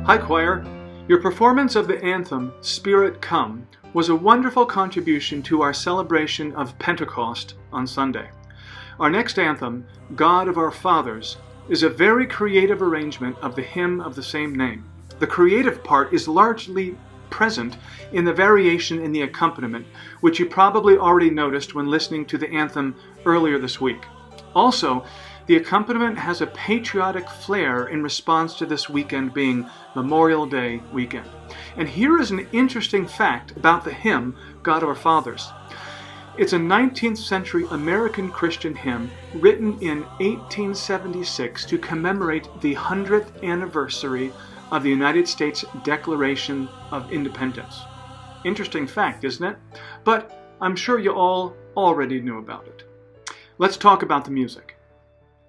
Hi choir. Your performance of the anthem, Spirit Come, was a wonderful contribution to our celebration of Pentecost on Sunday. Our next anthem, God of Our Fathers, is a very creative arrangement of the hymn of the same name. The creative part is largely present in the variation in the accompaniment, which you probably already noticed when listening to the anthem earlier this week. Also, the accompaniment has a patriotic flair in response to this weekend being Memorial Day weekend. And here is an interesting fact about the hymn, God of Our Fathers. It's a 19th century American Christian hymn written in 1876 to commemorate the 100th anniversary of the United States Declaration of Independence. Interesting fact, isn't it? But I'm sure you all already knew about it. Let's talk about the music.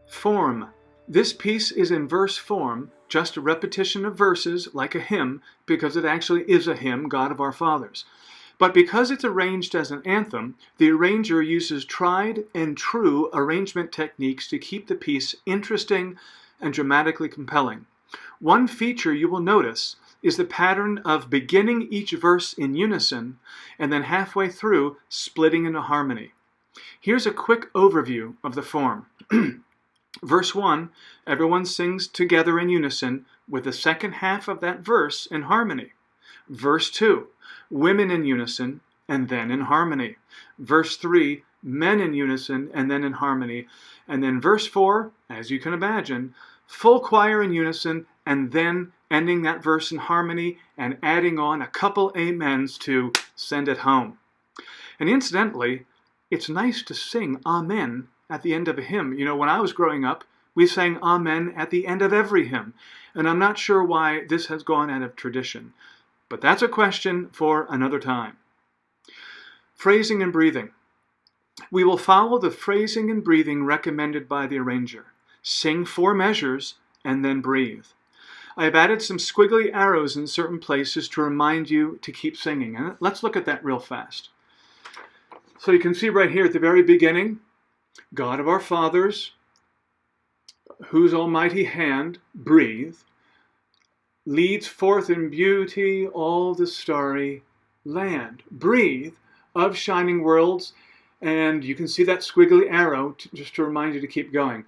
Form. This piece is in verse form, just a repetition of verses like a hymn, because it actually is a hymn, God of Our Fathers. But because it's arranged as an anthem, the arranger uses tried and true arrangement techniques to keep the piece interesting and dramatically compelling. One feature you will notice is the pattern of beginning each verse in unison and then halfway through splitting into harmony. Here's a quick overview of the form. Verse 1, everyone sings together in unison with the second half of that verse in harmony. Verse 2, women in unison and then in harmony. Verse 3, men in unison and then in harmony. And then verse 4, as you can imagine, full choir in unison and then ending that verse in harmony and adding on a couple amens to send it home. And incidentally, it's nice to sing amen at the end of a hymn. You know, when I was growing up, we sang amen at the end of every hymn. And I'm not sure why this has gone out of tradition. But that's a question for another time. Phrasing and breathing. We will follow the phrasing and breathing recommended by the arranger. Sing 4 measures and then breathe. I have added some squiggly arrows in certain places to remind you to keep singing. And let's look at that real fast. So you can see right here at the very beginning, God of our fathers, whose almighty hand, breathe, leads forth in beauty all the starry land. Breathe, of shining worlds, and you can see that squiggly arrow just to remind you to keep going.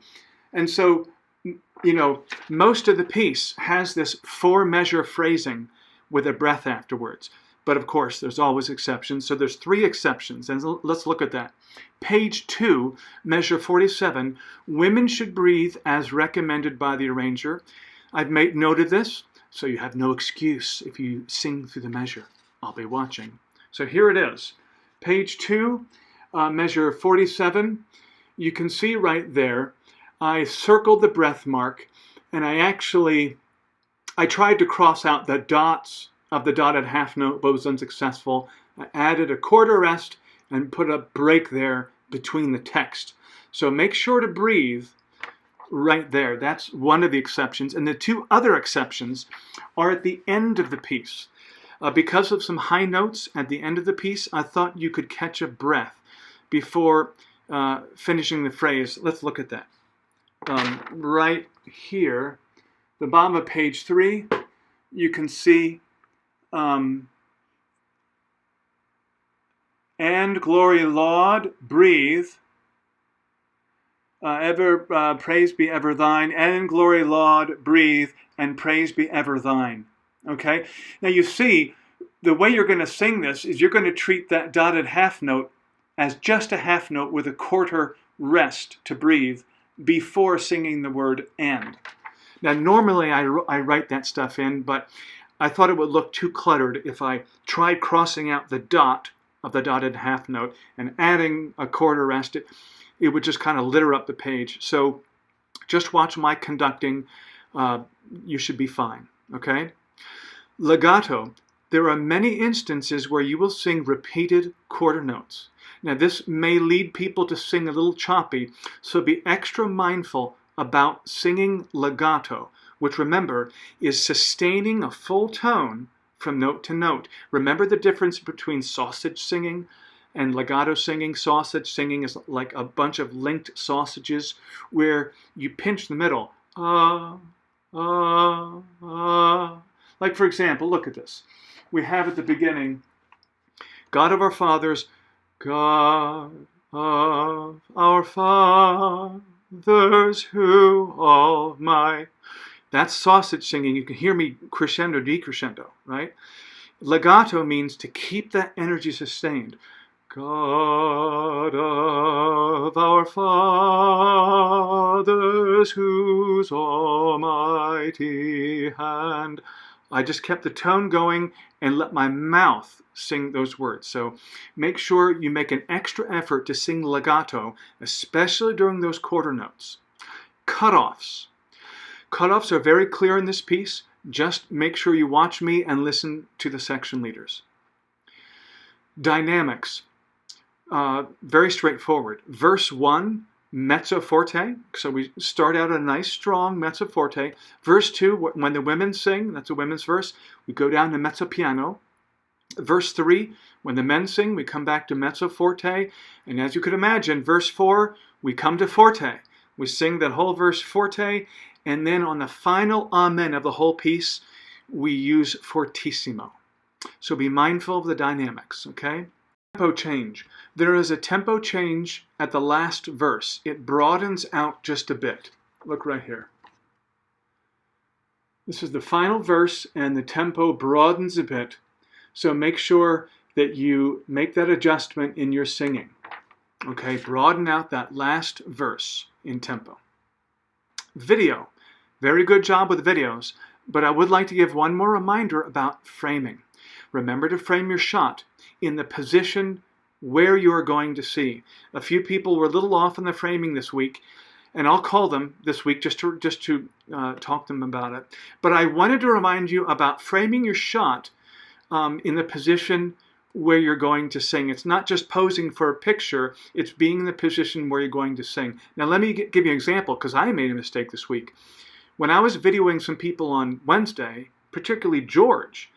And so, you know, most of the piece has this 4-measure phrasing with a breath afterwards. But of course, there's always exceptions. So there's 3 exceptions, and let's look at that. Page 2, measure 47, women should breathe as recommended by the arranger. I've made note of this, so you have no excuse if you sing through the measure. I'll be watching. So here it is. Page 2, measure 47. You can see right there, I circled the breath mark, and I tried to cross out the dots of the dotted half note, but was unsuccessful. I added a quarter rest and put a break there between the text. So make sure to breathe right there. That's one of the exceptions. And the 2 other exceptions are at the end of the piece. Because of some high notes at the end of the piece, I thought you could catch a breath before finishing the phrase. Let's look at that. Right here, the bottom of page 3, you can see and glory laud, breathe, praise be ever thine, and glory laud, breathe, and praise be ever thine. Okay? Now you see, the way you're going to sing this is you're going to treat that dotted half note as just a half note with a quarter rest to breathe before singing the word and. Now normally I write that stuff in, but I thought it would look too cluttered if I tried crossing out the dot of the dotted half note and adding a quarter rest. It would just kind of litter up the page. So just watch my conducting. You should be fine. Okay? Legato. There are many instances where you will sing repeated quarter notes. Now this may lead people to sing a little choppy, so be extra mindful about singing legato, which remember is sustaining a full tone from note to note. Remember the difference between sausage singing and legato singing. Sausage singing is like a bunch of linked sausages where you pinch the middle. Like, for example, look at this. We have at the beginning, God of our fathers, God of our fathers who all my... That's sausage singing. You can hear me crescendo, decrescendo, right? Legato means to keep that energy sustained. God of our fathers, whose almighty hand. I just kept the tone going and let my mouth sing those words. So make sure you make an extra effort to sing legato, especially during those quarter notes. Cutoffs. Cutoffs are very clear in this piece. Just make sure you watch me and listen to the section leaders. Dynamics. Very straightforward. Verse 1, mezzo forte. So we start out a nice, strong mezzo forte. Verse 2, when the women sing, that's a women's verse, we go down to mezzo piano. Verse 3, when the men sing, we come back to mezzo forte. And as you could imagine, verse 4, we come to forte. We sing that whole verse forte. And then on the final amen of the whole piece, we use fortissimo. So be mindful of the dynamics, okay? Tempo change. There is a tempo change at the last verse. It broadens out just a bit. Look right here. This is the final verse and the tempo broadens a bit. So make sure that you make that adjustment in your singing. Okay, broaden out that last verse in tempo. Video. Very good job with videos, but I would like to give one more reminder about framing. Remember to frame your shot in the position where you are going to see. A few people were a little off in the framing this week, and I'll call them this week just to talk to them about it. But I wanted to remind you about framing your shot in the position where you're going to sing. It's not just posing for a picture, it's being in the position where you're going to sing. Now let me give you an example, because I made a mistake this week. When I was videoing some people on Wednesday, particularly George,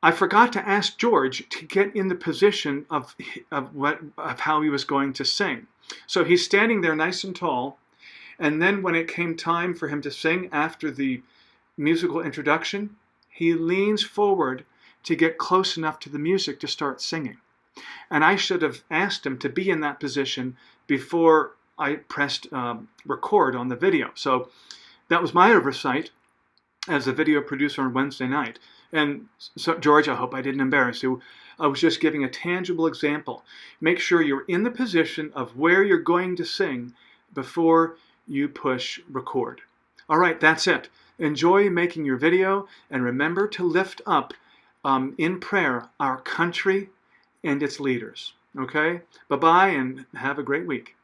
I forgot to ask George to get in the position of how he was going to sing. So he's standing there nice and tall, and then when it came time for him to sing after the musical introduction, he leans forward to get close enough to the music to start singing. And I should have asked him to be in that position before I pressed record on the video. So that was my oversight as a video producer on Wednesday night. And so, George, I hope I didn't embarrass you. I was just giving a tangible example. Make sure you're in the position of where you're going to sing before you push record. All right, that's it. Enjoy making your video, and remember to lift up in prayer our country and its leaders. Okay? Bye-bye, and have a great week.